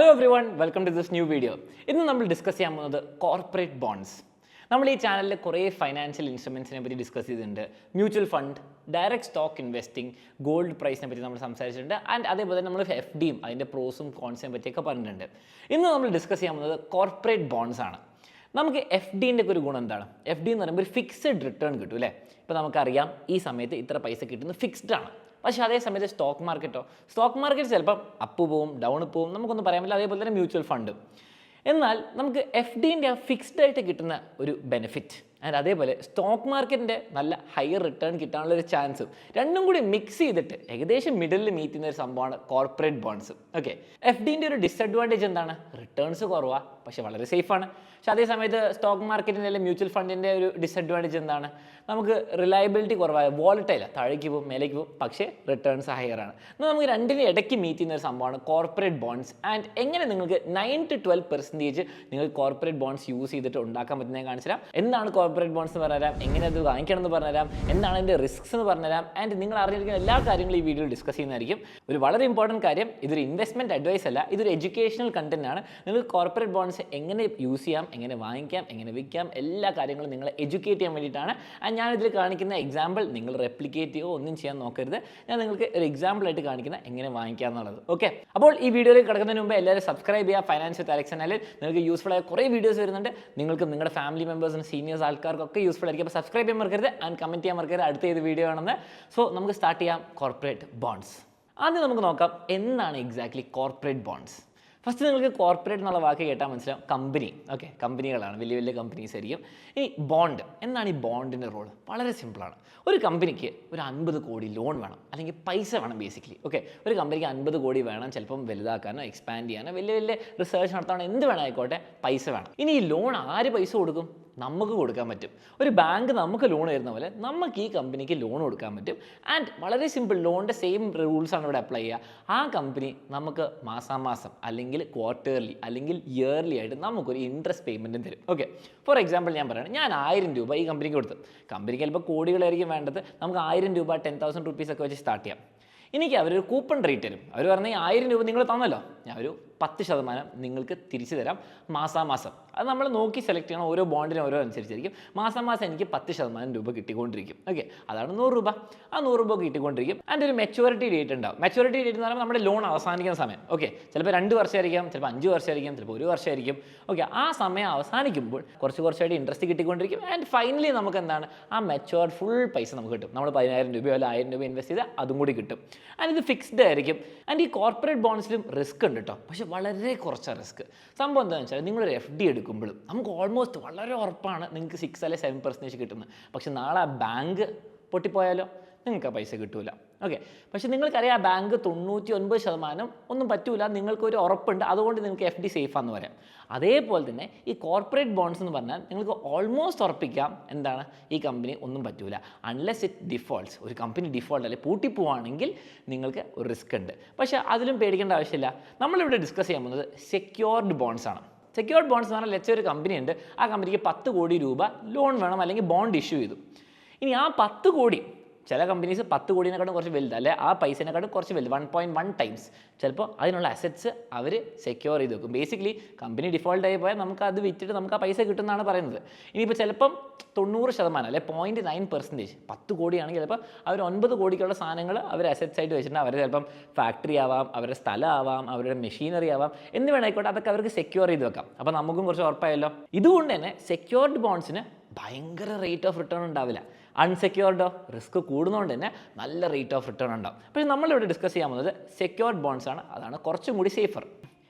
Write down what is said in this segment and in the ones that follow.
Hello everyone, welcome to this new video. ഇന്ന് നമ്മൾ discuss ചെയ്യാൻ പോകുന്നത് കോർപ്പറേറ്റ് ബോണ്ട്സ്. നമ്മൾ ഈ ചാനലിൽ കുറേ ഫൈനാൻഷ്യൽ ഇൻസ്ട്രുമെൻസിനെ പറ്റി ഡിസ്കസ് ചെയ്തിട്ടുണ്ട്. Mutual fund, direct stock investing, gold പ്രൈസിനെ പറ്റി നമ്മൾ സംസാരിച്ചിട്ടുണ്ട്. ആൻഡ് അതേപോലെ തന്നെ നമ്മൾ FDയും അതിൻ്റെ പ്രോസും കോൺസിനെ പറ്റിയൊക്കെ പറഞ്ഞിട്ടുണ്ട്. ഇന്ന് നമ്മൾ ഡിസ്കസ് ചെയ്യാൻ പോകുന്നത് കോർപ്പറേറ്റ് ബോണ്ട്സ് ആണ്. നമുക്ക് FDൻ്റെ ഒക്കെ ഒരു ഗുണം എന്താണ്? FD എന്ന് പറയുമ്പോൾ ഒരു ഫിക്സഡ് റിട്ടേൺ കിട്ടും അല്ലേ? ഇപ്പോൾ നമുക്കറിയാം ഈ സമയത്ത് ഇത്ര പൈസ കിട്ടുന്നത് ഫിക്സ്ഡ് ആണ്. പക്ഷേ അതേ സമയത്ത് സ്റ്റോക്ക് മാർക്കറ്റ് ചിലപ്പം അപ്പ് പോവും, ഡൗൺ പോവും, നമുക്കൊന്നും പറയാൻ പറ്റില്ല. അതേപോലെ തന്നെ മ്യൂച്വൽ ഫണ്ട്. എന്നാൽ നമുക്ക് FDൻ്റെ ആ ഫിക്സ്ഡ് ആയിട്ട് കിട്ടുന്ന ഒരു ബെനിഫിറ്റ് ആൻഡ് അതേപോലെ സ്റ്റോക്ക് മാർക്കറ്റിൻ്റെ നല്ല ഹയർ റിട്ടേൺ കിട്ടാനുള്ള ഒരു ചാൻസും രണ്ടും കൂടി മിക്സ് ചെയ്തിട്ട് ഏകദേശം മിഡിലിൽ മീറ്റ് ചെയ്യുന്ന ഒരു സംഭവമാണ് കോർപ്പറേറ്റ് ബോണ്ട്സ്. ഓക്കെ, FDൻ്റെ ഒരു ഡിസഡ്വാൻറ്റേജ് എന്താണ്? റിട്ടേൺസ് കുറവാണ്, പക്ഷേ വളരെ സേഫാണ്. പക്ഷേ അതേ സമയത്ത് സ്റ്റോക്ക് മാർക്കറ്റിൻ്റെ അല്ലെങ്കിൽ മ്യൂച്വൽ ഫണ്ടിൻ്റെ ഒരു ഡിസഡ്വാൻറ്റേജ് എന്താണ്? നമുക്ക് റിലയബിലിറ്റി കുറവായ, വോളറ്റൈല, താഴേക്ക് പോകും മേലേക്ക് പോകും, പക്ഷേ റിട്ടേൺസ് ഹയർ ആണ്. എന്നാൽ നമുക്ക് രണ്ടിനും ഇടയ്ക്ക് മീറ്റ് ചെയ്യുന്ന ഒരു സംഭവമാണ് കോർപ്പറേറ്റ് ബോണ്ട്സ്. ആൻഡ് എങ്ങനെ നിങ്ങൾക്ക് 9 to 12% നിങ്ങൾക്ക് കോർപ്പറേറ്റ് ബോണ്ട്സ് യൂസ് ചെയ്തിട്ട് ഉണ്ടാക്കാൻ പറ്റുന്നത് ഞാൻ കാണിച്ചു തരാം. എന്താണ് കോർപ്പറേറ്റ് ബോണ്ട്സ് എന്ന് പറഞ്ഞുതരാം, എങ്ങനെ അത് വാങ്ങിക്കണം എന്ന് പറഞ്ഞുതരാം, എന്താണ് അതിൻ്റെ റിസ്ക്സ് എന്ന് പറഞ്ഞുതരാം. ആൻഡ് നിങ്ങൾ അറിഞ്ഞിരിക്കുന്ന എല്ലാ കാര്യങ്ങളും ഈ വീഡിയോയിൽ ഡിസ്കസ് ചെയ്യുന്നതായിരിക്കും. ഒരു വളരെ ഇമ്പോർട്ടൻറ്റ് കാര്യം, ഇതൊരു ഇൻവെസ്റ്റ്മെൻറ്റ് അഡ്വൈസ് അല്ല, ഇതൊരു എഡ്യൂക്കേഷണൽ കണ്ടന്റ് ആണ്. നിങ്ങൾക്ക് കോർപ്പറേറ്റ് ബോണ്ട്സ് എങ്ങനെ യൂസ് ചെയ്യാം, എങ്ങനെ വാങ്ങിക്കാം, എങ്ങനെ വിൽക്കാം, എല്ലാ കാര്യങ്ങളും നിങ്ങളെ എഡ്യൂക്കേറ്റ് ചെയ്യാൻ വേണ്ടിയിട്ടാണ്. ആൻഡ് ഞാനിതിൽ കാണിക്കുന്ന എക്സാമ്പിൾ നിങ്ങൾ റെപ്ലിക്കേറ്റ് ചെയ്യുകയോ ഒന്നും ചെയ്യാൻ നോക്കരുത്. ഞാൻ നിങ്ങൾക്ക് ഒരു എക്സാമ്പിളായിട്ട് കാണിക്കുന്ന എങ്ങനെ വാങ്ങിക്കാം എന്നുള്ളത്. ഓക്കെ, അപ്പോൾ ഈ വീഡിയോയിലേക്ക് കിടക്കുന്നതിന് മുമ്പ് എല്ലാവരും സബ്സ്ക്രൈബ് ചെയ്യുക. ഫൈനാൻസ് വിത്ത് അലക്സ് ചാനലിൽ നിങ്ങൾക്ക് യൂസ്ഫുൾ ആയ കുറേ വീഡിയോസ് വരുന്നുണ്ട്. നിങ്ങൾക്ക് നിങ്ങളുടെ ഫാമിലി മെമ്പേഴ്സിനും സീനിയേഴ്സ് ആൾക്കാർക്കൊക്കെ യൂസ്ഫുൾ ആയിരിക്കും. അപ്പോൾ സബ്സ്ക്രൈബ് ചെയ്യാൻ മറക്കരുത് ആൻഡ് കമൻറ്റ് ചെയ്യാൻ മറക്കരുത് അടുത്ത ഏത് വീഡിയോ ആണെന്ന്. സോ നമുക്ക് സ്റ്റാർട്ട് ചെയ്യാം കോർപ്പറേറ്റ് ബോണ്ട്സ്. ആദ്യം നമുക്ക് നോക്കാം എന്താണ് എക്സാക്ട്ലി കോർപ്പറേറ്റ് ബോണ്ട്സ്. ഫസ്റ്റ് നിങ്ങൾക്ക് കോർപ്പറേറ്റ് എന്നുള്ള വാക്ക് കേട്ടാൽ മനസ്സിലാവും കമ്പനി. ഓക്കെ, കമ്പനികളാണ്, വലിയ വലിയ കമ്പനീസ് ആയിരിക്കും. ഇനി ബോണ്ട്, എന്താണ് ഈ ബോണ്ടിൻ്റെ റോൾ? വളരെ സിമ്പിളാണ്. ഒരു കമ്പനിക്ക് ഒരു 50 കോടി ലോൺ വേണം, അല്ലെങ്കിൽ പൈസ വേണം ബേസിക്കലി. ഓക്കെ, ഒരു കമ്പനിക്ക് 50 കോടി വേണം, ചിലപ്പം വലുതാക്കാനോ എക്സ്പാൻഡ് ചെയ്യാനോ വലിയ വലിയ റിസർച്ച് നടത്താനോ എന്ത് വേണം ആയിക്കോട്ടെ, പൈസ വേണം. ഇനി ഈ ലോൺ ആര് പൈസ കൊടുക്കും? നമുക്ക് കൊടുക്കാൻ പറ്റും. ഒരു ബാങ്ക് നമുക്ക് ലോൺ തരുന്ന പോലെ നമുക്ക് ഈ കമ്പനിക്ക് ലോൺ കൊടുക്കാൻ പറ്റും. ആൻഡ് വളരെ സിമ്പിൾ, ലോണിൻ്റെ സെയിം റൂൾസാണ് ഇവിടെ അപ്ലൈ ചെയ്യുക. ആ കമ്പനി നമുക്ക് മാസാമാസം അല്ലെങ്കിൽ ക്വാർട്ടർലി അല്ലെങ്കിൽ ഇയർലി ആയിട്ട് നമുക്കൊരു ഇൻട്രസ്റ്റ് പേയ്മെൻറ്റും തരും. ഓക്കെ, ഫോർ എക്സാമ്പിൾ ഞാൻ പറയുകയാണ്, ഞാൻ 1000 രൂപ ഈ കമ്പനിക്ക് കൊടുത്തു. കമ്പനിക്ക് ചിലപ്പോൾ കോടികളായിരിക്കും വേണ്ടത്. നമുക്ക് 1000 രൂപ 10,000 rupees ഒക്കെ വെച്ച് സ്റ്റാർട്ട് ചെയ്യാം. എനിക്ക് അവരൊരു കൂപ്പൺ റേറ്റ് തരും. അവർ പറഞ്ഞാൽ 1000 രൂപ നിങ്ങൾ തന്നല്ലോ, ഞാൻ ഒരു 10% നിങ്ങൾക്ക് തിരിച്ചു തരാം മാസാമാസം. അത് നമ്മൾ നോക്കി സെലക്ട് ചെയ്യണം, ഓരോ ബോണ്ടിനും ഓരോ അനുസരിച്ചായിരിക്കും. മാസാമാസം എനിക്ക് 10% രൂപ കിട്ടിക്കൊണ്ടിരിക്കും. ഓക്കെ, അതാണ് 100 രൂപ. ആ 100 രൂപ കിട്ടിക്കൊണ്ടിരിക്കും. അതിൻ്റെ ഒരു മെച്യൂരിറ്റി ഡേറ്റ് ഉണ്ടാവും. മെച്യൂരിറ്റി ഡേറ്റ് എന്ന് പറയുമ്പോൾ നമ്മുടെ ലോൺ അവസാനിക്കുന്ന സമയം. ഓക്കെ, ചിലപ്പോൾ 2 വർഷമായിരിക്കും, ചിലപ്പോൾ 5 വർഷമായിരിക്കും, ചിലപ്പോൾ 1 വർഷമായിരിക്കും. ഓക്കെ, ആ സമയം അവസാനിക്കുമ്പോൾ കുറച്ചായിട്ട് ഇൻട്രസ്റ്റ് കിട്ടിക്കൊണ്ടിരിക്കും. ആൻഡ് ഫൈനലി നമുക്ക് എന്താണ്, ആ മെച്യൂർഡ് ഫുൾ പൈസ നമുക്ക് കിട്ടും. നമ്മൾ 10,000 രൂപയോ അല്ല 1000 രൂപ ഇൻവെസ്റ്റ് ചെയ്താൽ അതും കൂടി കിട്ടും. ആൻഡ് ഇത് ഫിക്സ്ഡ് ആയിരിക്കും. ആൻഡ് ഈ കോർപ്പറേറ്റ് ബോണ്ട്സിലും റിസ്ക് ഉണ്ട് കേട്ടോ, പക്ഷേ വളരെ കുറച്ച് റിസ്ക്. സംഭവം എന്താണെന്ന് വെച്ചാൽ നിങ്ങളൊരു FD എടുക്കുമ്പോഴും നമുക്ക് ഓൾമോസ്റ്റ് വളരെ ഉറപ്പാണ് നിങ്ങൾക്ക് 6 അല്ലെങ്കിൽ 7% കിട്ടുന്നത്. പക്ഷെ നാളെ ആ ബാങ്ക് പൊട്ടിപ്പോയാലോ നിങ്ങൾക്ക് ആ പൈസ കിട്ടൂല. ഓക്കെ, പക്ഷേ നിങ്ങൾക്കറിയാം ആ ബാങ്ക് 99% ഒന്നും പറ്റൂല, നിങ്ങൾക്കൊരു ഉറപ്പുണ്ട്, അതുകൊണ്ട് നിങ്ങൾക്ക് FD സേഫാന്ന് പറയാം. അതേപോലെ തന്നെ ഈ കോർപ്പറേറ്റ് ബോണ്ട്സ് എന്ന് പറഞ്ഞാൽ നിങ്ങൾക്ക് ഓൾമോസ്റ്റ് ഉറപ്പിക്കാം എന്താണ്, ഈ കമ്പനി ഒന്നും പറ്റൂല അൺലെസ് ഇറ്റ് ഡിഫോൾട്ട്സ്. ഒരു കമ്പനി ഡിഫോൾട്ട് അല്ലെങ്കിൽ പൂട്ടിപ്പോവാണെങ്കിൽ നിങ്ങൾക്ക് ഒരു റിസ്ക് ഉണ്ട്. പക്ഷേ അതിലും പേടിക്കേണ്ട ആവശ്യമില്ല. നമ്മളിവിടെ ഡിസ്കസ് ചെയ്യാൻ പോകുന്നത് സെക്യൂർഡ് ബോണ്ട്സ് ആണ്. സെക്യൂർഡ് ബോണ്ട്സ് എന്ന് പറഞ്ഞാൽ ലെറ്റ്സ് ഒരു കമ്പനി ഉണ്ട്, ആ കമ്പനിക്ക് 10 കോടി രൂപ ലോൺ വേണം അല്ലെങ്കിൽ ബോണ്ട് ഇഷ്യൂ ചെയ്തു. ഇനി ആ 10 കോടി, ചില കമ്പനീസ് 10 കോടിനെക്കാട്ടും കുറച്ച് വലുത്, അല്ലെ ആ പൈസേനെക്കാട്ടും കുറച്ച് വലുത്, 1.1 ടൈംസ് ചിലപ്പോൾ അതിനുള്ള അസറ്റ്സ് അവർ സെക്യൂർ ചെയ്ത് വെക്കും. ബേസിക്കലി കമ്പനി ഡിഫോൾട്ട് ആയി പോയാൽ നമുക്ക് അത് വിറ്റിട്ട് നമുക്ക് ആ പൈസ കിട്ടുമെന്നാണ് പറയുന്നത്. ഇനിയിപ്പോൾ ചിലപ്പം 90% അല്ലെ 0.9%, 10 കോടിയാണെങ്കിൽ ചിലപ്പോൾ അവർ 9 കോടിക്കുള്ള സാധനങ്ങൾ അവർ അസറ്റ്സ് ആയിട്ട് വെച്ചിട്ടുണ്ട്. അവർ ചിലപ്പം ഫാക്ടറി ആവാം, അവരുടെ സ്ഥലം ആവാം, അവരുടെ മെഷീനറി ആവാം, എന്ത് വേണമായിക്കോട്ടെ, അതൊക്കെ അവർക്ക് സെക്യൂർ ചെയ്ത് വെക്കാം. അപ്പോൾ നമുക്കും കുറച്ച് ഉറപ്പായല്ലോ. ഇതുകൊണ്ട് തന്നെ സെക്യൂർഡ് ബോണ്ട്സിന് ഭയങ്കര റേറ്റ് ഓഫ് റിട്ടേൺ ഉണ്ടാവില്ല. അൺസെക്യൂർഡോ റിസ്ക് കൂടുന്നതുകൊണ്ട് തന്നെ നല്ല റേറ്റ് ഓഫ് റിട്ടേൺ ഉണ്ടാവും. പക്ഷേ നമ്മളിവിടെ ഡിസ്കസ് ചെയ്യാൻ പോകുന്നത് സെക്യൂർഡ് ബോണ്ട്സ് ആണ്. അതാണ് കുറച്ചും കൂടി സേഫർ.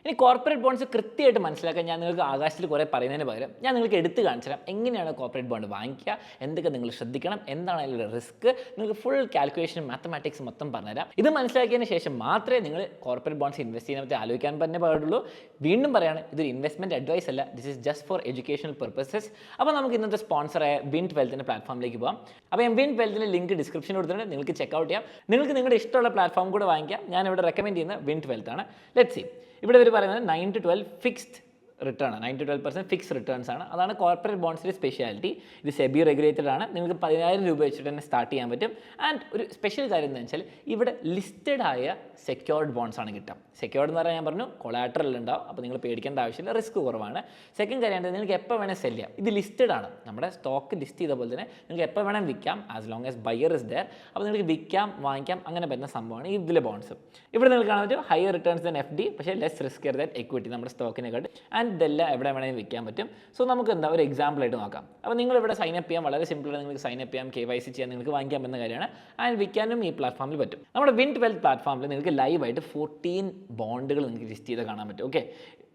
ഇനി കോർപ്പറേറ്റ് ബോണ്ട്സ് കൃത്യമായിട്ട് മനസ്സിലാക്കാൻ ഞാൻ നിങ്ങൾക്ക് ആകാശത്തിൽ കുറേ പറയുന്നതിന് പകരം ഞാൻ നിങ്ങൾക്ക് എടുത്ത് കാണിച്ചു തരാം എങ്ങനെയാണ് കോർപ്പറേറ്റ് ബോണ്ട് വാങ്ങിക്കുക, എന്തൊക്കെ നിങ്ങൾ ശ്രദ്ധിക്കണം, എന്താണ് അതിലുള്ള റിസ്ക്, നിങ്ങൾക്ക് ഫുൾ കാൽക്കുലേഷൻ മാത്തമാറ്റിക്സ് മൊത്തം പറഞ്ഞുതരാം. ഇത് മനസ്സിലാക്കിയതിന് ശേഷം മാത്രമേ നിങ്ങൾ കോർപ്പറേറ്റ് ബോണ്ട്സ് ഇൻവെസ്റ്റ് ചെയ്യാൻ പറ്റി ആലോചിക്കാൻ തന്നെ പാടുള്ളൂ. വീണ്ടും പറയാണ്, ഇതൊരു ഇൻവെസ്റ്റ്മെൻറ്റ് അഡ്വൈസ് അല്ല, this is just for educational purposes. അപ്പോൾ നമുക്ക് ഇന്നത്തെ സ്പോൺസറായ Vint12 പ്ലാറ്റ്ഫോമിലേക്ക് പോകാം. അപ്പോൾ Vint12 ലിങ്ക് ഡിസ്ക്രിപ്ഷനിൽ കൊടുത്തിട്ടുണ്ട്, നിങ്ങൾക്ക് ചെക്കൗട്ട് ചെയ്യാം. നിങ്ങൾക്ക് നിങ്ങളുടെ ഇഷ്ടമുള്ള പ്ലാറ്റ്ഫോം കൂടെ വാങ്ങിക്കാം. ഞാനിവിടെ റെക്കമെൻഡ് ചെയ്യുന്നത് Vint12 ആണ്. ലെറ്റ്സ് സീ, ഇവിടെ ഇവർ പറയുന്നത് 9 to 12 ഫിക്സ്ഡ് റിട്ടേൺ ആണ്, 9 to 12% ഫിക്സ് റിട്ടേൺസ് ആണ്. അതാണ് കോർപ്പറേറ്റ് ബോൺസിൻ്റെ സ്പെഷ്യാലിറ്റി. ഇത് സെബി റെഗുലേറ്റഡ് ആണ്. നിങ്ങൾക്ക് 10,000 രൂപ വെച്ചിട്ട് തന്നെ സ്റ്റാർട്ട് ചെയ്യാൻ പറ്റും. ആൻഡ് ഒരു സ്പെഷ്യൽ കാര്യം എന്താ വെച്ചാൽ ഇവിടെ ലിസ്റ്റഡ് ആയ സെക്യൂർഡ് ബോൺസ് ആണ് കിട്ടുക. സെക്യൂർഡ് എന്ന് പറഞ്ഞാൽ ഞാൻ പറഞ്ഞു കൊളാട്രൽ ഉണ്ടാവും, അപ്പോൾ നിങ്ങൾ പേടിക്കേണ്ട ആവശ്യമില്ല, റിസ്ക് കുറവാണ്. സെക്കൻഡ് കാര്യം എന്താ, നിങ്ങൾക്ക് എപ്പോൾ വേണേൽ സെല് ചെയ്യാം. ഇത് ലിസ്റ്റഡ് ആണ്, നമ്മുടെ സ്റ്റോക്ക് ലിസ്റ്റ് ചെയ്ത പോലെ തന്നെ നിങ്ങൾക്ക് എപ്പോൾ വേണം വിൽക്കാം, as long as buyer is there. അപ്പോൾ നിങ്ങൾക്ക് വിൽക്കാം, വാങ്ങിക്കാം, അങ്ങനെ പറ്റുന്ന സംഭവമാണ് ഇതിലെ ബോൺസ്. ഇവിടെ നിങ്ങൾക്ക് കാണാൻ പറ്റും ഹയർ റിട്ടേൺസ് ദൻ FD, പക്ഷേ ലെസ് റിസ്ക് ദാൻ എക്വിറ്റി, നമ്മുടെ സ്റ്റോക്കിനെക്കാട്ട്. ആൻഡ് ഇതെല്ലാം എവിടെ വേണമെങ്കിൽ വിൽക്കാൻ പറ്റും. സോ നമുക്ക് എന്താ ഒരു എക്സാമ്പിൾ ആയിട്ട് നോക്കാം. അപ്പോൾ നിങ്ങൾ ഇവിടെ സൈനപ്പ് ചെയ്യാം, വളരെ സിമ്പിളാണ്. നിങ്ങൾക്ക് സൈനപ്പ് ചെയ്യാം, KYC ചെയ്യാൻ, നിങ്ങൾക്ക് വാങ്ങിക്കാം എന്ന കാര്യമാണ്. ആൻഡ് വിൽക്കാനും ഈ പ്ലാറ്റ്ഫോമിൽ പറ്റും. നമ്മുടെ വിൻഡ് വെൽത്ത് പ്ലാറ്റ്ഫോമിൽ നിങ്ങൾക്ക് ലൈവായിട്ട് 14 ബോണ്ടുകൾ നിങ്ങൾക്ക് ലിസ്റ്റ് ചെയ്ത് കാണാൻ പറ്റും. ഓക്കെ,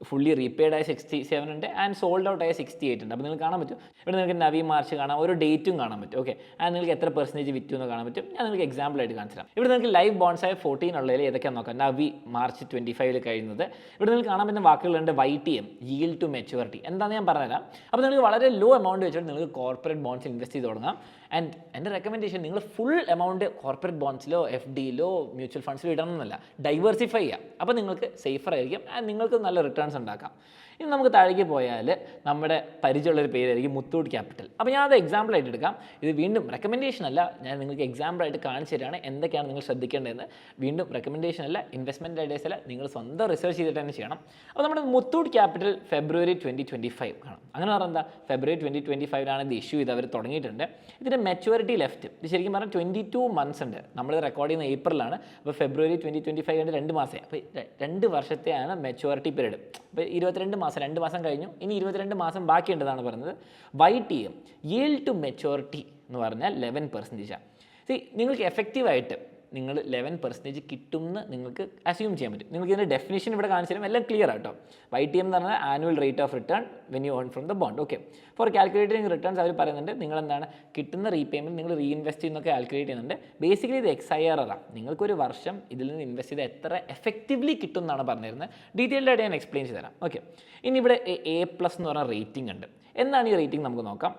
ഫുള്ളി റീപെയ്ഡ് ആയ 67 ഉണ്ട് ആൻഡ് സോൾഡ് ഔട്ട് ആയ 68 ഉണ്ട്. അപ്പോൾ നിങ്ങൾക്ക് കാണാൻ പറ്റും ഇവിടെ നിങ്ങൾക്ക് നവി മാർച്ച് കാണാം, ഓരോ ഡേറ്റും കാണാൻ പറ്റും. ഓക്കെ, ആൻഡ് നിങ്ങൾക്ക് എത്ര പെർസെൻറ്റേജ് വിറ്റു എന്ന് കാണാൻ പറ്റും. ഞാൻ നിങ്ങൾക്ക് എക്സാമ്പിൾ ആയിട്ട് കാണിച്ചു തരാം. ഇവിടെ നിങ്ങൾക്ക് ലൈവ് ബോൺസ് ആയ 14 ഉള്ളതിൽ ഏതൊക്കെയാണ് നോക്കാം. നവി മാർച്ച് 25 കഴിയുന്നത്. ഇവിടെ നിങ്ങൾക്ക് കാണാൻ പറ്റുന്ന വാക്കുകളുണ്ട് YTM, yield to maturity. എന്താണെന്ന് ഞാൻ പറഞ്ഞുതരാം. അപ്പോൾ നിങ്ങൾക്ക് വളരെ ലോ എമൗണ്ട് വെച്ചിട്ട് നിങ്ങൾക്ക് കോർപ്പറേറ്റ് ബോൺസിൽ ഇൻവെസ്റ്റ് ചെയ്ത് തുടങ്ങാം. ആൻഡ് എൻ്റെ റെക്കമെൻഡേഷൻ, നിങ്ങൾ ഫുൾ എമൗണ്ട് കോർപ്പറേറ്റ് ബോൺസിലോ FDയിലോ മ്യൂച്വൽ ഫണ്ട്സിലോ ഇടണം എന്നല്ല, ഡൈവേഴ്സിഫൈ ചെയ്യാം. അപ്പോൾ നിങ്ങൾക്ക് സേഫർ ആയിരിക്കും ആൻഡ് നിങ്ങൾക്ക് നല്ല റിട്ടേൺസ് ഉണ്ടാക്കാം. ഇനി നമുക്ക് താഴേക്ക് പോയാൽ നമ്മുടെ പരിചയമുള്ളൊരു പേരായിരിക്കും മുത്തൂട്ട് ക്യാപിറ്റൽ. അപ്പോൾ ഞാൻ അത് എക്സാമ്പിൾ ആയിട്ട് എടുക്കാം. ഇത് വീണ്ടും റെക്കമെൻഡേഷൻ അല്ല, ഞാൻ നിങ്ങൾക്ക് എക്സാമ്പിൾ ആയിട്ട് കാണിച്ചു തരാണ് എന്തൊക്കെയാണ് നിങ്ങൾ ശ്രദ്ധിക്കേണ്ടതെന്ന്. വീണ്ടും റെക്കമെൻഡേഷൻ അല്ല, ഇൻവെസ്റ്റ്മെൻറ്റ് ഐഡിയാസ് അല്ല, നിങ്ങൾ സ്വന്തം റിസർച്ച് ചെയ്തിട്ട് തന്നെ ചെയ്യണം. അപ്പോൾ നമ്മുടെ മുത്തൂട്ട് ക്യാപിറ്റൽ ഫെബ്രുവരി 2025 കാണും. അങ്ങനെ പറഞ്ഞാൽ എന്താ, ഫെബ്രുവരി 2025 ഇത് ഇഷ്യൂ ചെയ്ത് അവർ തുടങ്ങിയിട്ടുണ്ട്. ഇതിൻ്റെ മെച്യൂരിറ്റി ലെഫ്റ്റ് ഇത് ശരിക്കും പറഞ്ഞാൽ 22 മന്ത്സ് ഉണ്ട്. നമ്മൾ റെക്കോർഡ് ചെയ്യുന്ന ഏപ്രിലാണ്. അപ്പോൾ ഫെബ്രുവരി 2025 2 മാസമായി. അപ്പോൾ 2 വർഷത്തെയാണ് മെച്യൂരിറ്റി പീരീഡ്. അപ്പോൾ 22 മാസം, 2 മാസം കഴിഞ്ഞു, ഇനി 22 മാസം ബാക്കിയുണ്ടെന്നാണ് പറയുന്നത്. YTM, yield to maturity എന്ന് പറഞ്ഞാൽ 11%. നിങ്ങൾക്ക് എഫക്റ്റീവായിട്ട് നിങ്ങൾ 11% കിട്ടുമെന്ന് നിങ്ങൾക്ക് അസ്യൂം ചെയ്യാൻ പറ്റും. നിങ്ങൾക്ക് ഇതിൻ്റെ ഡെഫിനേഷൻ ഇവിടെ കാണിച്ചു തരും, എല്ലാം ക്ലിയർ ആട്ടോ. YTM എന്ന് പറഞ്ഞാൽ annual rate of return when you earn from the bond. Okay, for calculating returns അവർ പറയുന്നുണ്ട് നിങ്ങൾ എന്താണ് കിട്ടുന്ന റീപേയ്മെൻറ്റ് നിങ്ങൾ റീഇൻവെസ്റ്റ് ചെയ്യുന്നൊക്കെ കാൽക്കുലേറ്റ് ചെയ്യുന്നുണ്ട്. ബേസിക്കലി ഇത് XIRR ആണ്. നിങ്ങൾക്കൊരു വർഷം ഇതിൽ നിന്ന് ഇൻവെസ്റ്റ് ചെയ്ത് എത്ര എഫക്റ്റീവ്ലി കിട്ടും എന്നാണ് പറഞ്ഞിരുന്നത്. ഡീറ്റെയിൽഡ് ആയിട്ട് ഞാൻ എക്സ്പ്ലെയിൻ ചെയ്ത് തരാം. ഓക്കെ, ഇനി ഇവിടെ A+ എന്ന് പറഞ്ഞ റേറ്റിംഗ് ഉണ്ട്. എന്താണ് ഈ റേറ്റിംഗ് നമുക്ക് നോക്കാം.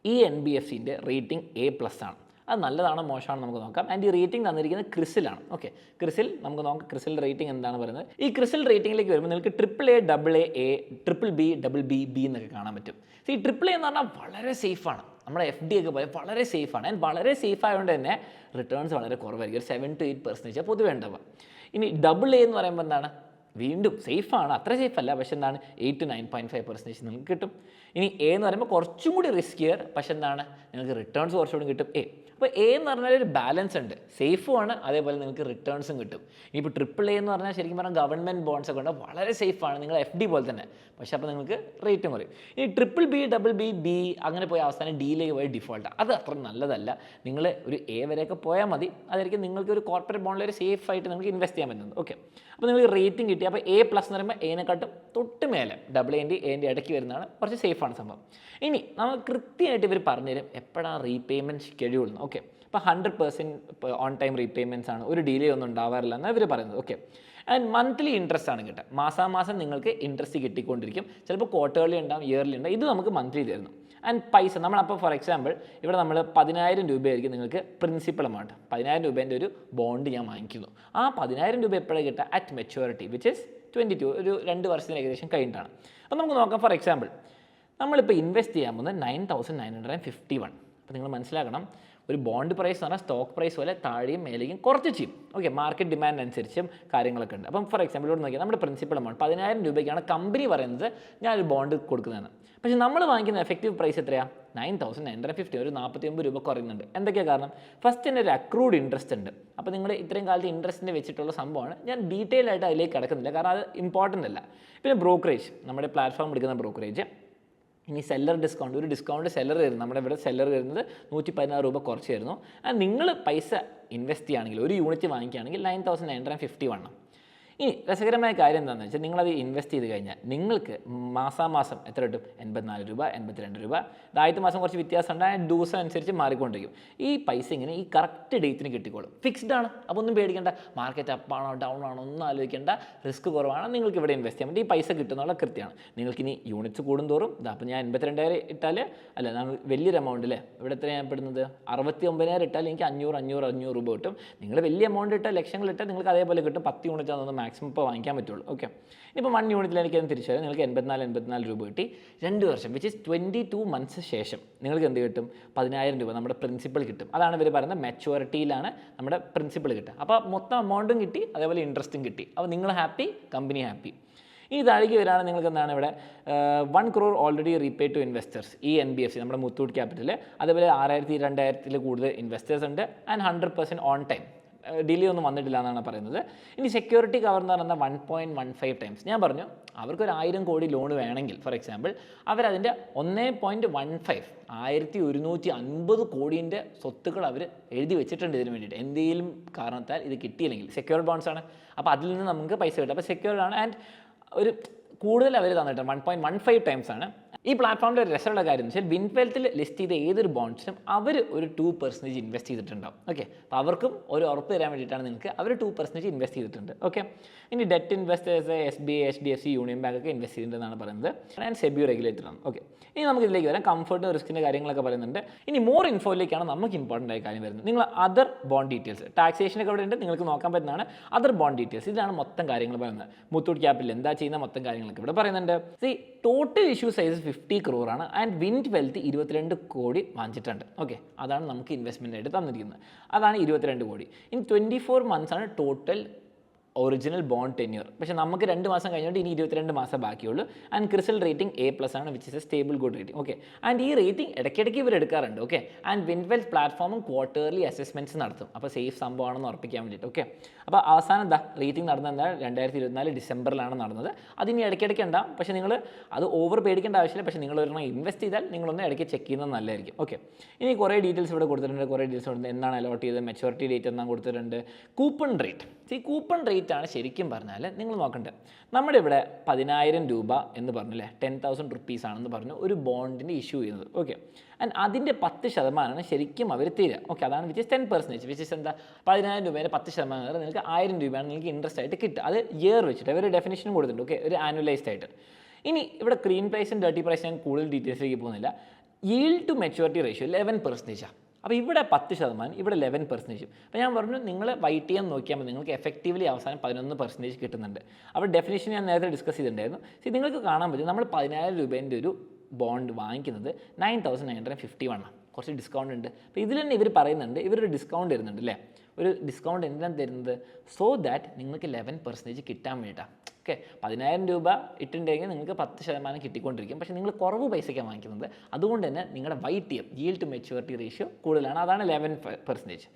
ഈ NBFCൻ്റെ റേറ്റിംഗ് A+ ആണ്. അത് നല്ലതാണോ മോശമാണോ നമുക്ക് നോക്കാം. ആൻഡ് ഈ റേറ്റിംഗ് തന്നിരിക്കുന്നത് ക്രിസിലാണ്. ഓക്കെ, ക്രിസിൽ നമുക്ക് നോക്കാം. ക്രിസിൽ റേറ്റിംഗ് എന്താണ് പറയുന്നത്. ഈ ക്രിസിൽ റേറ്റിംഗിലേക്ക് വരുമ്പോൾ നിങ്ങൾക്ക് AAA, AA, BBB, BBB എന്നൊക്കെ കാണാൻ പറ്റും. ഈ AAA എന്ന് പറഞ്ഞാൽ വളരെ സേഫാണ്. നമ്മുടെ FD ഒക്കെ പോലെ വളരെ സേഫാണ്. ആൻഡ് വളരെ സേഫ് ആയതുകൊണ്ട് തന്നെ റിട്ടേൺസ് വളരെ കുറവായിരിക്കും. ഒരു 7 to 8% പൊതുവേ ഉണ്ടാവുക. ഇനി AA എന്ന് പറയുമ്പോൾ എന്താണ്, വീണ്ടും സേഫാണ്, അത്ര സേഫ് അല്ല, പക്ഷെ എന്താണ് 8 to 9.5% നിങ്ങൾക്ക് കിട്ടും. ഇനി A എന്ന് പറയുമ്പോൾ കുറച്ചും കൂടി റിസ്കിയർ, പക്ഷെ എന്താണ് നിങ്ങൾക്ക് റിട്ടേൺസ് കുറച്ചുകൂടി കിട്ടും. അപ്പോൾ A എന്ന് പറഞ്ഞാൽ ഒരു ബാലൻസ് ഉണ്ട്, സേഫുമാണ്, അതേപോലെ നിങ്ങൾക്ക് റിട്ടേൺസും കിട്ടും. ഇനിയിപ്പോൾ AAA എന്ന് പറഞ്ഞാൽ ശരിക്കും പറഞ്ഞാൽ ഗവൺമെൻറ് ബോൺസ് ഒക്കെ ഉണ്ട്, വളരെ സേഫാണ്, നിങ്ങൾ FD പോലെ തന്നെ, പക്ഷേ അപ്പോൾ നിങ്ങൾക്ക് റേറ്റും കുറയും. ഇനി BBB, BBB അങ്ങനെ പോയ അവസാനം Dയിലേക്ക് പോയി ഡിഫോൾട്ടാണ്. അത് അത്ര നല്ലതല്ല. നിങ്ങൾ ഒരു A വരെയൊക്കെ പോയാൽ മതി, അതായിരിക്കും നിങ്ങൾക്ക് ഒരു കോർപ്പറേറ്റ് ബോണ്ടിൽ ഒരു സേഫ് ആയിട്ട് നിങ്ങൾക്ക് ഇൻവെസ്റ്റ് ചെയ്യാൻ പറ്റുന്നത്. ഓക്കെ, അപ്പോൾ നിങ്ങൾക്ക് റേറ്റിംഗ് കിട്ടി. അപ്പോൾ A+ എന്ന് പറയുമ്പോൾ A-നെക്കാട്ടും തൊട്ട് മേലെ AA A-ൻ്റെ ഇടയ്ക്ക് വരുന്നതാണ്, കുറച്ച് സേഫാണ് സംഭവം. ഇനി നമുക്ക് കൃത്യമായിട്ട് ഇവർ പറഞ്ഞുതരും എപ്പോഴാണ് റീപേയ്മെൻറ്റ് ഷെഡ്യൂൾ. ഓക്കെ, അപ്പോൾ 100% ഓൺ ടൈം റീപേയ്മെൻറ്റ്സ് ആണ്, ഒരു ഡിലേ ഒന്നും ഉണ്ടാവാറില്ല എന്നാണ് ഇവർ പറയുന്നത്. ഓക്കെ, ആൻഡ് മന്ത്ലി ഇൻട്രസ്റ്റ് ആണ് കിട്ടുക. മാസാമാസം നിങ്ങൾക്ക് ഇൻട്രസ്റ്റ് കിട്ടിക്കൊണ്ടിരിക്കും. ചിലപ്പോൾ ക്വാർട്ടേർലി ഉണ്ടാവും, ഇയർലി ഉണ്ടാവും. ഇത് നമുക്ക് മന്ത്ലി തരുന്നു. ആൻഡ് പൈസ നമ്മളപ്പോൾ ഫോർ എക്സാമ്പിൾ ഇവിടെ നമ്മൾ 10,000 രൂപയായിരിക്കും നിങ്ങൾക്ക് പ്രിൻസിപ്പൽ എമൗണ്ട്. 10,000 രൂപേൻ്റെ ഒരു ബോണ്ട് ഞാൻ വാങ്ങിക്കുന്നു. ആ 10,000 രൂപ എപ്പോഴാണ് കിട്ടുക, അറ്റ് മെച്യൂരിറ്റി വിച്ച് ഇസ് 22, ഒരു 2 വർഷത്തിന് ഏകദേശം കഴിഞ്ഞിട്ടാണ്. അപ്പോൾ നമുക്ക് നോക്കാം. ഫോർ എക്സാമ്പിൾ നമ്മളിപ്പോൾ ഇൻവെസ്റ്റ് ചെയ്യാൻ പോകുന്നത് 9,951. അപ്പോൾ നിങ്ങൾ മനസ്സിലാക്കണം, ഒരു ബോണ്ട് പ്രൈസ് എന്ന് പറഞ്ഞാൽ സ്റ്റോക്ക് പ്രൈസ് പോലെ താഴെയും മേലേക്കും കുറച്ച് ചെയ്യും. ഓക്കെ, മാർക്കറ്റ് ഡിമാൻഡ് അനുസരിച്ചും കാര്യങ്ങളൊക്കെ ഉണ്ട്. അപ്പം ഫോർ എക്സാമ്പിൾ ഇവിടെ നോക്കിയാൽ നമ്മുടെ പ്രിൻസിപ്പൽ എമൗണ്ട് 10,000 രൂപയ്ക്കാണ് കമ്പനി പറയുന്നത് ഞാനൊരു ബോണ്ട് കൊടുക്കുന്നതെന്ന്. പക്ഷേ നമ്മൾ വാങ്ങിക്കുന്ന എഫക്റ്റീവ് പ്രൈസ് എത്രയാണ്, 9,950, ഒരു 49 രൂപ കുറയുന്നുണ്ട്. എന്തൊക്കെയാണ് കാരണം, ഫസ്റ്റ് തന്നെ ഒരു അക്രൂഡ് ഇൻട്രസ്റ്റ് ഉണ്ട്. അപ്പോൾ നിങ്ങൾ ഇത്രയും കാലത്ത് ഇൻട്രസ്റ്റിന് വെച്ചിട്ടുള്ള സംഭവമാണ്. ഞാൻ ഡീറ്റെയിൽ ആയിട്ട് അതിലേക്ക് കിടക്കുന്നില്ല, കാരണം അത് ഇമ്പോർട്ടൻ്റ് അല്ല. പിന്നെ ബ്രോക്കറേജ്, നമ്മുടെ പ്ലാറ്റ്ഫോം എടുക്കുന്ന ബ്രോക്കറേജ്. ഇനി സെല്ലർ ഡിസ്കൗണ്ട്, ഒരു ഡിസ്കൗണ്ട് സെല്ലർ തരുന്നത്, നമ്മുടെ ഇവിടെ സെല്ലർ തരുന്നത് 116 രൂപ കുറച്ച് തരുന്നു. നിങ്ങൾ പൈസ ഇൻവെസ്റ്റ് ചെയ്യുകയാണെങ്കിൽ, ഒരു യൂണിറ്റ് വാങ്ങിക്കുകയാണെങ്കിൽ 9,951. ഇനി രസകരമായ കാര്യം എന്താണെന്ന് വെച്ചാൽ നിങ്ങളത് ഇൻവെസ്റ്റ് ചെയ്ത് കഴിഞ്ഞാൽ നിങ്ങൾക്ക് മാസാമാസം എത്ര കിട്ടും, 84 രൂപ, 82 രൂപ. ആദ്യത്തെ മാസം കുറച്ച് വ്യത്യാസം ഉണ്ടായ ദിവസം അനുസരിച്ച് മാറിക്കൊണ്ടിരിക്കും. ഈ പൈസ ഇങ്ങനെ ഈ കറക്റ്റ് ഡേറ്റിന് കിട്ടിക്കോളും. ഫിക്സ്ഡ് ആണ്, അപ്പോൾ ഒന്നും പേടിക്കേണ്ട. മാർക്കറ്റ് അപ്പാണോ ഡൗൺ ആണോ ഒന്നും ആലോചിക്കേണ്ട, റിസ്ക് കുറവാണ്, നിങ്ങൾക്ക് ഇവിടെ ഇൻവെസ്റ്റ് ചെയ്യാൻ പറ്റും. ഈ പൈസ കിട്ടുന്നുള്ള കൃത്യമാണ്. നിങ്ങൾക്കിനി യൂണിറ്റ്സ് കൂടുന്തോറും അപ്പോൾ ഞാൻ 82,000 ഇട്ടാൽ അല്ല, നമ്മൾ വലിയൊരു എമൗണ്ട് അല്ലേ, ഇവിടെ എത്രയാണ് പെടുന്നത്, 69,000 ഇട്ടാൽ എനിക്ക് 500 രൂപ കിട്ടും. നിങ്ങൾ വലിയ എമൗണ്ട് ഇട്ടാൽ, ലക്ഷങ്ങൾ ഇട്ടാൽ നിങ്ങൾക്ക് അതേപോലെ കിട്ടും. 10 യൂണിറ്റ് ആണെന്ന് മാക്സിമം ഇപ്പോൾ വാങ്ങിക്കാൻ പറ്റുള്ളൂ. ഓക്കെ, ഇപ്പോൾ 1 യൂണിറ്റിൽ എനിക്ക് തിരിച്ചാൽ നിങ്ങൾക്ക് 84 രൂപ കിട്ടി. 2 വർഷം വിച്ച് ഇസ് 22 മന്ത്സ് ശേഷം നിങ്ങൾക്ക് എന്ത് കിട്ടും? 10,000 രൂപ നമ്മുടെ പ്രിൻസിപ്പൾ കിട്ടും. അതാണ് ഇവർ പറയുന്നത് മെച്യൂരിറ്റിയിലാണ് നമ്മുടെ പ്രിൻസിപ്പൾ കിട്ടുക. അപ്പോൾ മൊത്തം എമൗണ്ടും കിട്ടി, അതേപോലെ ഇൻട്രസ്റ്റും കിട്ടി. അപ്പോൾ നിങ്ങൾ ഹാപ്പി, കമ്പനി ഹാപ്പി. ഈ താഴേക്ക് വരികയാണെങ്കിൽ നിങ്ങൾക്ക് എന്താണ് ഇവിടെ 1 crore already repay to investors, ഈ NBFC നമ്മുടെ മുത്തൂട്ട് ക്യാപിറ്റൽ, അതേപോലെ 6,000-2,000 കൂടുതൽ ഇൻവെസ്റ്റേഴ്സ് ഉണ്ട് ആൻഡ് 100% ഓൺ ടൈം, ഡിലേ ഒന്നും വന്നിട്ടില്ല എന്നാണ് പറയുന്നത്. ഇനി സെക്യൂരിറ്റി കവർ എന്ന് പറയുന്നത് 1.15 ടൈംസ്. ഞാൻ പറഞ്ഞു അവർക്കൊരു 1,000 കോടി ലോൺ വേണമെങ്കിൽ ഫോർ എക്സാമ്പിൾ അവരതിൻ്റെ 1.15 1,150 കോടീൻ്റെ സ്വത്തുക്കൾ അവർ എഴുതി വെച്ചിട്ടുണ്ട് ഇതിന് വേണ്ടിയിട്ട്. എന്തെങ്കിലും കാരണത്താൽ ഇത് കിട്ടിയില്ലെങ്കിൽ സെക്യൂർഡ് ബോൺസ് ആണ്, അപ്പോൾ അതിൽ നിന്ന് നമുക്ക് പൈസ കിട്ടും. അപ്പോൾ സെക്യൂർഡ് ആണ് ആൻഡ് ഒരു കൂടുതൽ അവർ തന്നിട്ട് 1.15 ടൈംസ് ആണ്. ഈ പ്ലാറ്റ്ഫോമിൻ്റെ ഒരു രസമുള്ള കാര്യം എന്ന് വെച്ചാൽ വിൻവെൽത്തിൽ ലിസ്റ്റ് ചെയ്ത ഏതൊരു ബോൺസിനും അവർ ഒരു 2% ഇൻവെസ്റ്റ് ചെയ്തിട്ടുണ്ടാവും. ഓക്കെ, അപ്പോൾ അവർക്കും ഒരു ഉറപ്പ് തരാൻ വേണ്ടിയിട്ടാണ് നിങ്ങൾക്ക് അവർ 2% ഇൻവെസ്റ്റ് ചെയ്തിട്ടുണ്ട്. ഓക്കെ, ഇനി debt investors SBI, HDFC, union bank ഒക്കെ ഇൻവെസ്റ്റ് ചെയ്തിട്ടുണ്ടെന്നാണ് പറയുന്നത്. ആൻഡ് സെബി റെഗുലേറ്റഡ് ആണ്. ഓക്കെ, ഇനി നമുക്ക് ഇതിലേക്ക് വരാം. കംഫർട്ടും റിസ്കിൻ്റെ കാര്യങ്ങളൊക്കെ പറയുന്നുണ്ട്. ഇനി മോർ ഇൻഫോയിലേക്കാണ് നമുക്ക് ഇമ്പോർട്ടൻ്റ് ആയ കാര്യം വരുന്നത്. നിങ്ങൾ അതർ ബോണ്ട് ഡീറ്റെയിൽസ്, ടാക്സേഷനൊക്കെ ഇവിടെ ഉണ്ട്, നിങ്ങൾക്ക് നോക്കാൻ പറ്റുന്നതാണ്. അതർ ബോണ്ട് ഡീറ്റെയിൽസ്, ഇതാണ് മൊത്തം കാര്യങ്ങൾ പറയുന്നത്. മുത്തൂട്ട് ക്യാപിറ്റൽ എന്താ ചെയ്യുന്ന മൊത്തം കാര്യങ്ങളൊക്കെ ഇവിടെ പറയുന്നുണ്ട്. ടോട്ടൽ ഇഷ്യൂ സൈസ് 50 crore ആണ് ആൻഡ് വിൻഡ് വെൽത്ത് 22 കോടി വാങ്ങിച്ചിട്ടുണ്ട്. ഓക്കെ, അതാണ് നമുക്ക് ഇൻവെസ്റ്റ്മെൻ്റ് ആയിട്ട് തന്നിരിക്കുന്നത്. അതാണ് 22 കോടി. ഇനി 24 മന്ത്സ് ആണ് ടോട്ടൽ ഒറിജിനൽ ബോണ്ട് ടെന്യൂർ. പക്ഷേ നമുക്ക് 2 മാസം കഴിഞ്ഞിട്ട് ഇനി 22 മാസം ബാക്കിയുള്ളൂ. ആൻഡ് ക്രിസിൽ റേറ്റിംഗ് A+ ആണ്, which is A stable good rating. Okay, and ഈ റേറ്റിംഗ് ഇടയ്ക്കിടയ്ക്ക് ഇവർ എടുക്കാറുണ്ട്. ഓക്കെ, ആൻഡ് വിൻവെൽത്ത് പ്ലാറ്റ്ഫോമും ക്വാർട്ടർലി അസസ്മെൻറ്റ്സ് നടത്തും. അപ്പോൾ സേഫ് സംഭവമാണെന്ന് ഉറപ്പിക്കാൻ വേണ്ടിയിട്ട്. ഓക്കെ, അപ്പോൾ അവസാനം എന്താ റേറ്റിംഗ് നടന്നത് 2024 ഡിസംബറിലാണ് നടന്നത്. അതിനി ഇടയ്ക്കിടയ്ക്ക് ഉണ്ടാവും, പക്ഷേ നിങ്ങൾ അത് ഓവർ പേടിക്കേണ്ട ആവശ്യമില്ല. പക്ഷേ നിങ്ങൾ ഒരെണ്ണം ഇൻവെസ്റ്റ് ചെയ്താൽ നിങ്ങളൊന്ന് ഇടയ്ക്ക് ചെക്ക് ചെയ്യുന്നത് നല്ലതായിരിക്കും. ഓക്കെ, ഇനി കുറേ ഡീറ്റെയിൽസ് ഇവിടെ കൊടുത്തിട്ടുണ്ട്. കുറേ ഡീറ്റെയിൽസ് ഉണ്ട്, എന്നാണ് അലോട്ട് ചെയ്തത്, മെച്യൂരിറ്റി ഡേറ്റ് എന്നാണ് കൊടുത്തിട്ടുണ്ട്, കൂപ്പൺ റേറ്റ്. ഈ കൂപ്പൺ റേറ്റ് ആണ് ശരിക്കും പറഞ്ഞാൽ നിങ്ങൾ നോക്കേണ്ടത്. നമ്മുടെ ഇവിടെ 10,000 രൂപ എന്ന് പറഞ്ഞില്ലേ, 10,000 റുപ്പീസ് ആണെന്ന് പറഞ്ഞു ഒരു ബോണ്ടിന് ഇഷ്യൂ ചെയ്യുന്നത്. ഓക്കെ, ആൻഡ് അതിൻ്റെ 10% ശരിക്കും അവർ തരിക. ഓക്കെ, അതാണ് വിച്ച് ഇസ് 10%, വിച്ച് ഇസ് എന്താ 10,000 രൂപേൻ്റെ 10% നിങ്ങൾക്ക് 1,000 രൂപയാണ് നിങ്ങൾക്ക് ഇൻട്രസ്റ്റ് ആയിട്ട് കിട്ടുക. അത് ഇയർ വെച്ചിട്ട് അവർ ഡെഫിനേഷനും കൊടുത്തിട്ടുണ്ട്. ഓക്കെ, ഒരു ആനുവലൈസ്ഡ് ആയിട്ട്. ഇനി ഇവിടെ ക്ലീൻ പ്രൈസും ഡേർട്ടി പ്രൈസും ഞാൻ കൂടുതൽ ഡീറ്റെയിൽസിലേക്ക് പോകുന്നില്ല. yield to maturity ratio 11%. അപ്പോൾ ഇവിടെ 10%, ഇവിടെ 11%. അപ്പോൾ ഞാൻ പറഞ്ഞു നിങ്ങൾ YTM നോക്കിയാൽ മതി, നിങ്ങൾക്ക് എഫക്റ്റീവ്ലി അവസാനം 11% കിട്ടുന്നുണ്ട്. അപ്പോൾ ഡെഫിനേഷൻ ഞാൻ നേരത്തെ ഡിസ്കസ് ചെയ്തിട്ടുണ്ടായിരുന്നു. നിങ്ങൾക്ക് കാണാൻ പറ്റും നമ്മൾ 10,000 രൂപേൻ്റെ ഒരു ബോണ്ട് വാങ്ങിക്കുന്നത് 9,951 ആണ്. കുറച്ച് ഡിസ്കൗണ്ട് ഉണ്ട്. അപ്പോൾ ഇതിൽ തന്നെ ഇവർ പറയുന്നുണ്ട്, ഇവരൊരു ഡിസ്കൗണ്ട് തരുന്നുണ്ട് അല്ലേ. ഒരു ഡിസ്കൗണ്ട് എന്തിനാണ് തരുന്നത്? സോ ദാറ്റ് നിങ്ങൾക്ക് 11% കിട്ടാൻ വേണ്ടിയിട്ടാണ്. ഓക്കെ, 10,000 രൂപ ഇട്ടുണ്ടെങ്കിൽ നിങ്ങൾക്ക് 10% കിട്ടിക്കൊണ്ടിരിക്കും. പക്ഷേ നിങ്ങൾ കുറവ് പൈസയ്ക്കാണ് വാങ്ങിക്കുന്നത്. അതുകൊണ്ട് തന്നെ നിങ്ങളുടെ YTM yield to maturity ratio കൂടുതലാണ്. അതാണ് 11%.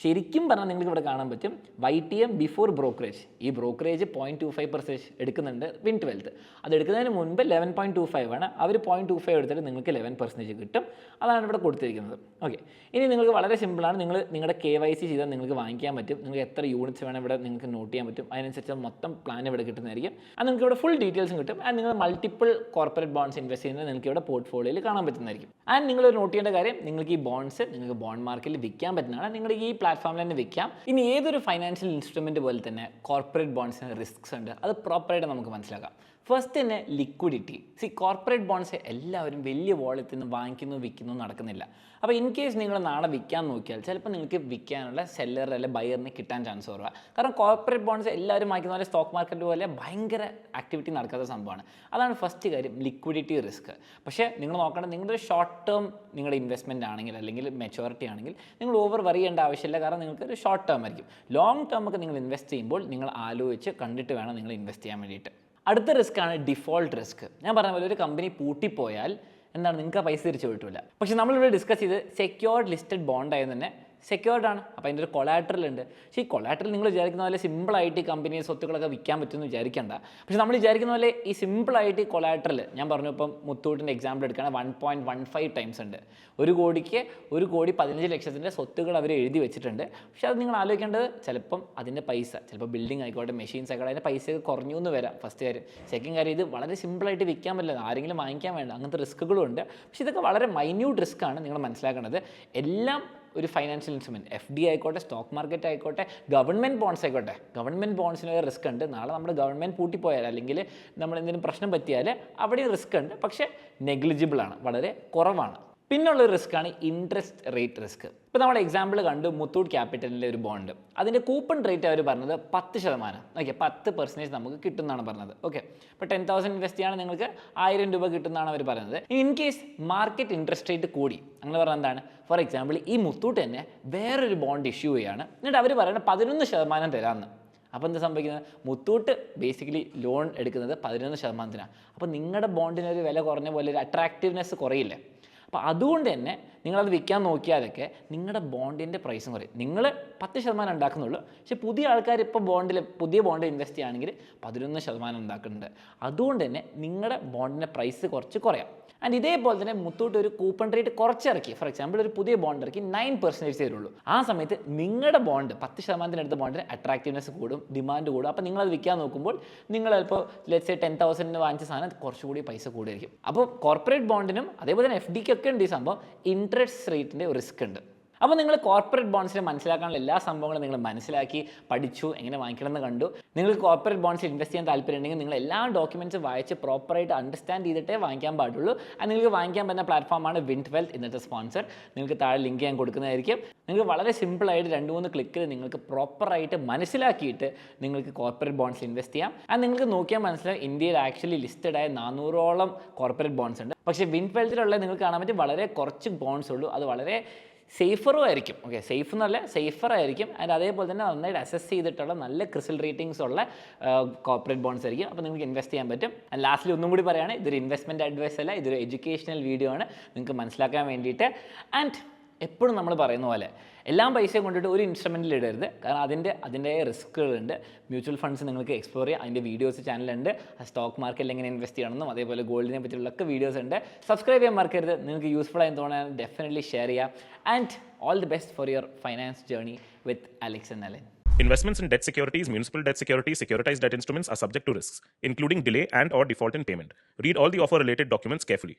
ശരിക്കും പറഞ്ഞാൽ നിങ്ങൾക്ക് ഇവിടെ കാണാൻ പറ്റും YTM ബിഫോർ ബ്രോക്കറേജ്. ഈ ബ്രോക്കറേജ് 0.25% എടുക്കുന്നുണ്ട് വിൻഡ് വെൽത്ത്. അത് എടുക്കുന്നതിന് മുൻപ് 11.25 ആണ്. അവർ 0.25 എടുത്തിട്ട് നിങ്ങൾക്ക് 11% കിട്ടും. അതാണ് ഇവിടെ കൊടുത്തിരിക്കുന്നത്. ഓക്കെ, ഇനി നിങ്ങൾക്ക് വളരെ സിമ്പിളാണ്. നിങ്ങളുടെ KYC ചെയ്താൽ നിങ്ങൾക്ക് വാങ്ങിക്കാൻ പറ്റും. നിങ്ങൾക്ക് എത്ര യൂണിറ്റ്സ് വേണം ഇവിടെ നിങ്ങൾക്ക് നോട്ട് ചെയ്യാൻ പറ്റും. അതിനനുസരിച്ച് മൊത്തം പ്ലാൻ ഇവിടെ കിട്ടുന്നതായിരിക്കും. അത് നിങ്ങൾക്ക് ഇവിടെ ഫുൾ ഡീറ്റെയിൽസും കിട്ടും. ആൻഡ് നിങ്ങൾ മൾട്ടിപ്പിൾ കോർപ്പറേറ്റ് ബോണ്ട്സ് ഇൻവെസ്റ്റ് ചെയ്യുന്നത് നിങ്ങൾക്ക് ഇവിടെ പോർട്ട്ഫോളിയോയിൽ കാണാൻ പറ്റുന്നതായിരിക്കും. ആൻഡ് നിങ്ങൾ നോട്ട് ചെയ്യേണ്ട കാര്യം, നിങ്ങൾക്ക് ഈ ബോണ്ട്സ് നിങ്ങൾക്ക് ബോണ്ട് മാർക്കറ്റിൽ വിൽക്കാൻ പറ്റുന്നതാണ്. നിങ്ങൾ ഈ പ്ലാറ്റ്ഫോമിൽ തന്നെ വിൽക്കാം. ഇനി ഏതൊരു ഫൈനാൻഷ്യൽ ഇൻസ്ട്രുമെൻറ്റ് പോലെ തന്നെ കോർപ്പറേറ്റ് ബോണ്ട്സിന് റിസ്ക്സ് ഉണ്ട്. അത് പ്രോപ്പറായിട്ട് നമുക്ക് മനസ്സിലാക്കാം. ഫസ്റ്റ് തന്നെ ലിക്വിഡിറ്റി. കോർപ്പറേറ്റ് ബോണ്ട്സ് എല്ലാവരും വലിയ വോളത്തിൽ നിന്ന് വാങ്ങിക്കുന്നു വിൽക്കുന്നു നടക്കുന്നില്ല. അപ്പോൾ ഇൻ കേസ് നിങ്ങൾ നാളെ വിൽക്കാൻ നോക്കിയാൽ ചിലപ്പോൾ നിങ്ങൾക്ക് വിൽക്കാനുള്ള സെല്ലർ അല്ലെങ്കിൽ ബയറിന് കിട്ടാൻ ചാൻസ് കുറവാണ്. കാരണം കോർപ്പറേറ്റ് ബോണ്ട്സ് എല്ലാവരും വാങ്ങിക്കുന്ന പോലെ സ്റ്റോക്ക് മാർക്കറ്റ് പോലെ ഭയങ്കര ആക്ടിവിറ്റി നടക്കാത്ത സംഭവമാണ്. അതാണ് ഫസ്റ്റ് കാര്യം, ലിക്വിഡിറ്റി റിസ്ക്. പക്ഷേ നിങ്ങൾ നോക്കേണ്ടത് നിങ്ങളുടെ ഷോർട്ട് ടേം നിങ്ങളുടെ ഇൻവെസ്റ്റ്മെൻറ്റ് ആണെങ്കിൽ അല്ലെങ്കിൽ മെച്ചോറിറ്റി ആണെങ്കിൽ നിങ്ങൾ ഓവർ വറി ചെയ്യേണ്ട ആവശ്യമില്ല. കാരണം നിങ്ങൾക്ക് ഒരു ഷോർട്ട് ടേം ആയിരിക്കും. ലോങ് ടേം ഒക്കെ നിങ്ങൾ ഇൻവെസ്റ്റ് ചെയ്യുമ്പോൾ നിങ്ങൾ ആലോചിച്ച് കണ്ടിട്ട് വേണം നിങ്ങൾ ഇൻവെസ്റ്റ് ചെയ്യാൻ വേണ്ടിയിട്ട്. അടുത്ത റിസ്ക് ആണ് ഡിഫോൾട്ട് റിസ്ക്. ഞാൻ പറഞ്ഞ പോലെ ഒരു കമ്പനി പൂട്ടിപ്പോയാൽ എന്താണ് നിങ്ങൾക്ക് പൈസ തിരിച്ചു കിട്ടില്ല. പക്ഷേ നമ്മളിവിടെ ഡിസ്കസ് ചെയ്ത് സെക്യൂർഡ് ലിസ്റ്റഡ് ബോണ്ട് ആയത് തന്നെ സെക്യൂർഡ് ആണ്. അപ്പോൾ അതിൻ്റെ ഒരു കൊളാട്രൽ ഉണ്ട്. പക്ഷേ ഈ കൊളാട്രൽ നിങ്ങൾ വിചാരിക്കുന്ന പോലെ സിമ്പിളായിട്ട് ഈ കമ്പനി സ്വത്തുക്കളൊക്കെ വിൽക്കാൻ പറ്റുമെന്ന് വിചാരിക്കേണ്ട. പക്ഷേ നമ്മൾ വിചാരിക്കുന്ന പോലെ ഈ സിമ്പിളായിട്ട് ഈ കൊളാട്രൽ ഞാൻ പറഞ്ഞു, ഇപ്പം മുത്തൂട്ടിൻ്റെ എക്സാമ്പിൾ എടുക്കുകയാണ് 1.15 ടൈംസ് ഉണ്ട്. 1 കോടിക്ക് 1,15 ലക്ഷത്തിൻ്റെ സ്വത്തുകൾ അവർ എഴുതി വെച്ചിട്ടുണ്ട്. പക്ഷേ അത് നിങ്ങൾ ആലോചിക്കേണ്ടത് ചിലപ്പം അതിൻ്റെ പൈസ ചിലപ്പോൾ ബിൽഡിംഗ് ആയിക്കോട്ടെ മെഷീൻസ് ആയിക്കോട്ടെ അതിൻ്റെ പൈസ കുറഞ്ഞു എന്ന് വരാം. ഫസ്റ്റ് കാര്യം. സെക്കൻഡ് കാര്യം, ഇത് വളരെ സിമ്പിളായിട്ട് വിൽക്കാൻ പറ്റില്ല, ആരെങ്കിലും വാങ്ങിക്കാൻ വേണ്ട, അങ്ങനത്തെ റിസ്ക്കുകളും ഉണ്ട്. പക്ഷേ ഇതൊക്കെ വളരെ മൈന്യൂട്ട് റിസ്ക്കാണ് നിങ്ങൾ മനസ്സിലാക്കേണ്ടത്. എല്ലാം ഒരു ഫൈനാൻഷ്യൽ ഇൻസ്ട്രുമെൻറ്റ് FD ആയിക്കോട്ടെ, സ്റ്റോക്ക് മാർക്കറ്റ് ആയിക്കോട്ടെ, ഗവൺമെൻറ് ബോണ്ട്സ് ആയിക്കോട്ടെ, ഗവൺമെൻറ് ബോണ്ട്സിന് റിസ്ക് ഉണ്ട്. നാളെ നമ്മുടെ ഗവൺമെൻറ് പൂട്ടിപ്പോയാൽ അല്ലെങ്കിൽ നമ്മൾ എന്തെങ്കിലും പ്രശ്നം പറ്റിയാൽ അവിടെയും റിസ്ക് ഉണ്ട്. പക്ഷേ നെഗ്ലിജിബിൾ ആണ്, വളരെ കുറവാണ്. പിന്നുള്ള ഒരു റിസ്ക്കാണ് ഇൻട്രസ്റ്റ് റേറ്റ് റിസ്ക്. ഇപ്പോൾ നമ്മൾ എക്സാമ്പിൾ കണ്ടു മുത്തൂട്ട് ക്യാപിറ്റലിൻ്റെ ഒരു ബോണ്ട്. അതിൻ്റെ കൂപ്പൺ റേറ്റ് അവർ പറഞ്ഞത് 10%. ഓക്കെ, 10% നമുക്ക് കിട്ടുമെന്നാണ് പറഞ്ഞത്. ഓക്കെ, ഇപ്പോൾ 10,000 ഇൻവെസ്റ്റ് ചെയ്യാണ് നിങ്ങൾക്ക് 1000 രൂപ കിട്ടുമെന്നാണ് അവർ പറയുന്നത്. In case market interest rate കൂടി, അങ്ങനെ പറഞ്ഞാൽ എന്താണ്, ഫോർ എക്സാമ്പിൾ ഈ മുത്തൂട്ട് തന്നെ വേറൊരു ബോണ്ട് ഇഷ്യൂ ചെയ്യുകയാണ്, എന്നിട്ട് അവർ പറയുന്നത് 11% തരാമെന്ന്. അപ്പോൾ എന്താ സംഭവിക്കുന്നത്, മുത്തൂട്ട് ബേസിക്കലി ലോൺ എടുക്കുന്നത് 11%. അപ്പോൾ നിങ്ങളുടെ ബോണ്ടിനൊരു വില കുറഞ്ഞ പോലെ ഒരു അട്രാക്റ്റീവ്നെസ് കുറയില്ലേ. അപ്പോൾ അതുകൊണ്ട് തന്നെ നിങ്ങളത് വിൽക്കാൻ നോക്കിയാലൊക്കെ നിങ്ങളുടെ ബോണ്ടിൻ്റെ പ്രൈസും കുറയും. നിങ്ങൾ 10% ഉണ്ടാക്കുന്നുള്ളൂ, പക്ഷേ പുതിയ ആൾക്കാർ ഇപ്പോൾ പുതിയ ബോണ്ട് ഇൻവെസ്റ്റ് ചെയ്യുകയാണെങ്കിൽ 11% ഉണ്ടാക്കുന്നുണ്ട്. അതുകൊണ്ട് തന്നെ നിങ്ങളുടെ ബോണ്ടിൻ്റെ പ്രൈസ് കുറച്ച് കുറയാം. ആൻഡ് ഇതേപോലെ തന്നെ മുത്തൂട്ട് ഒരു കൂപ്പൺ റേറ്റ് കുറച്ചിറക്കി. ഫോർ എക്സാമ്പിൾ ഒരു പുതിയ ബോണ്ട് ഇറക്കി 9% തരുള്ളൂ. ആ സമയത്ത് നിങ്ങളുടെ ബോണ്ട് 10% എടുത്ത ബോണ്ടിന് അട്രാക്റ്റീവ്നെസ് കൂടും, ഡിമാൻഡ് കൂടും. അപ്പോൾ നിങ്ങളത് വിൽക്കാൻ നോക്കുമ്പോൾ നിങ്ങൾ ചിലപ്പോൾ ലെറ്റ്സ് സേ 10,000 വാങ്ങിച്ച സാധനം കുറച്ചുകൂടി പൈസ കൂടുമായിരിക്കും. അപ്പോൾ കോർപ്പറേറ്റ് ബോണ്ടിനും അതേപോലെ തന്നെ FDക്കൊക്കെ ഉണ്ട് ഈ സംഭവം, ഇൻട്രസ്റ്റ് റേറ്റിൻ്റെ ഒരു റിസ്ക് ഉണ്ട്. അപ്പോൾ നിങ്ങൾ കോർപ്പറേറ്റ് ബോണ്ട്സിനെ മനസ്സിലാക്കാനുള്ള എല്ലാ സംഭവങ്ങളും നിങ്ങൾ മനസ്സിലാക്കി പഠിച്ചു, എങ്ങനെ വാങ്ങിക്കണമെന്ന് കണ്ടു. നിങ്ങൾക്ക് കോർപ്പറേറ്റ് ബോണ്ട്സിൽ ഇൻവെസ്റ്റ് ചെയ്യാൻ താല്പര്യം ഉണ്ടെങ്കിൽ നിങ്ങൾ എല്ലാ ഡോക്യുമെൻറ്റ്സും വായിച്ച് പ്രോപ്പറായിട്ട് അണ്ടർസ്റ്റാൻഡ് ചെയ്തിട്ടേ വാങ്ങിക്കാൻ പാടുള്ളൂ. അത് നിങ്ങൾക്ക് വാങ്ങിക്കാൻ പറ്റുന്ന പ്ലാറ്റ്ഫോമാണ് വിൻഡ് വെൽത്ത്, ഇന്നത്തെ സ്പോൺസർ. നിങ്ങൾക്ക് താഴെ ലിങ്ക് ഞാൻ കൊടുക്കുന്നതായിരിക്കും. നിങ്ങൾക്ക് വളരെ സിമ്പിളായിട്ട് 2-3 ക്ലിക്കിൽ നിങ്ങൾക്ക് പ്രോപ്പറായിട്ട് മനസ്സിലാക്കിയിട്ട് നിങ്ങൾക്ക് കോർപ്പറേറ്റ് ബോണ്ട്സിൽ ഇൻവെസ്റ്റ് ചെയ്യാം. അത് നിങ്ങൾക്ക് നോക്കിയാൽ മനസ്സിലാവും ഇന്ത്യയിൽ ആക്ച്വലി ലിസ്റ്റഡായ 400ഓളം കോർപ്പറേറ്റ് ബോണ്ട്സ് ഉണ്ട്. പക്ഷേ വിൻഡ് വെൽത്തിലുള്ള നിങ്ങൾക്ക് കാണാൻ പറ്റും വളരെ കുറച്ച് ബോണ്ട്സ് ഉള്ളൂ. അത് വളരെ സേഫറും ആയിരിക്കും. ഓക്കെ, സേഫ് എന്നല്ല, സേഫർ ആയിരിക്കും. ആൻഡ് അതേപോലെ തന്നെ നന്നായിട്ട് അസസ് ചെയ്തിട്ടുള്ള നല്ല ക്രിസിൽ റേറ്റിംഗ്സ് ഉള്ള കോർപ്പറേറ്റ് ബോണ്ട്സ് ആയിരിക്കും. അപ്പോൾ നിങ്ങൾക്ക് ഇൻവെസ്റ്റ് ചെയ്യാൻ പറ്റും. ആൻഡ് ലാസ്റ്റിൽ ഒന്നും കൂടി പറയുകയാണ്, ഇതൊരു ഇൻവെസ്റ്റ്മെൻറ്റ് അഡ്വൈസ് അല്ല, ഇതൊരു എഡ്യൂക്കേഷണൽ വീഡിയോ ആണ് നിങ്ങൾക്ക് മനസ്സിലാക്കാൻ വേണ്ടിയിട്ട്. ആൻഡ് എപ്പോഴും നമ്മൾ പറയുന്ന പോലെ എല്ലാം പൈസയും കൊണ്ടിട്ട് ഒരു ഇൻസ്ട്രുമെൻറ്റിൽ ഇടരുത്. കാരണം അതിൻ്റെ റിസ്ക്കുകളുണ്ട്. മ്യൂച്വൽ ഫണ്ട്സ് നിങ്ങൾക്ക് എക്സ്പ്ലോർ ചെയ്യാം, അതിൻ്റെ വീഡിയോസ് ചാനലുണ്ട്. സ്റ്റോക്ക് മാർക്കറ്റിൽ എങ്ങനെ ഇൻവെസ്റ്റ് ചെയ്യണമെന്നും അതേപോലെ ഗോൾഡിനെ പറ്റിയുള്ളൊക്കെ വീഡിയോസ് ഉണ്ട്. സബ്സ്ക്രൈബ് ചെയ്യാൻ മറക്കരുത്. നിങ്ങൾക്ക് യൂസ്ഫുൾ ആയി തോന്നാൻ ഡെഫിനറ്റ്ലി ഷെയർ ചെയ്യാം. And all the best for your finance journey with Alex and Alan. Investments in debt securities, municipal debt securities, securitized debt instruments are subject to risks, including delay and/or default in payment. Read all the offer-related documents carefully.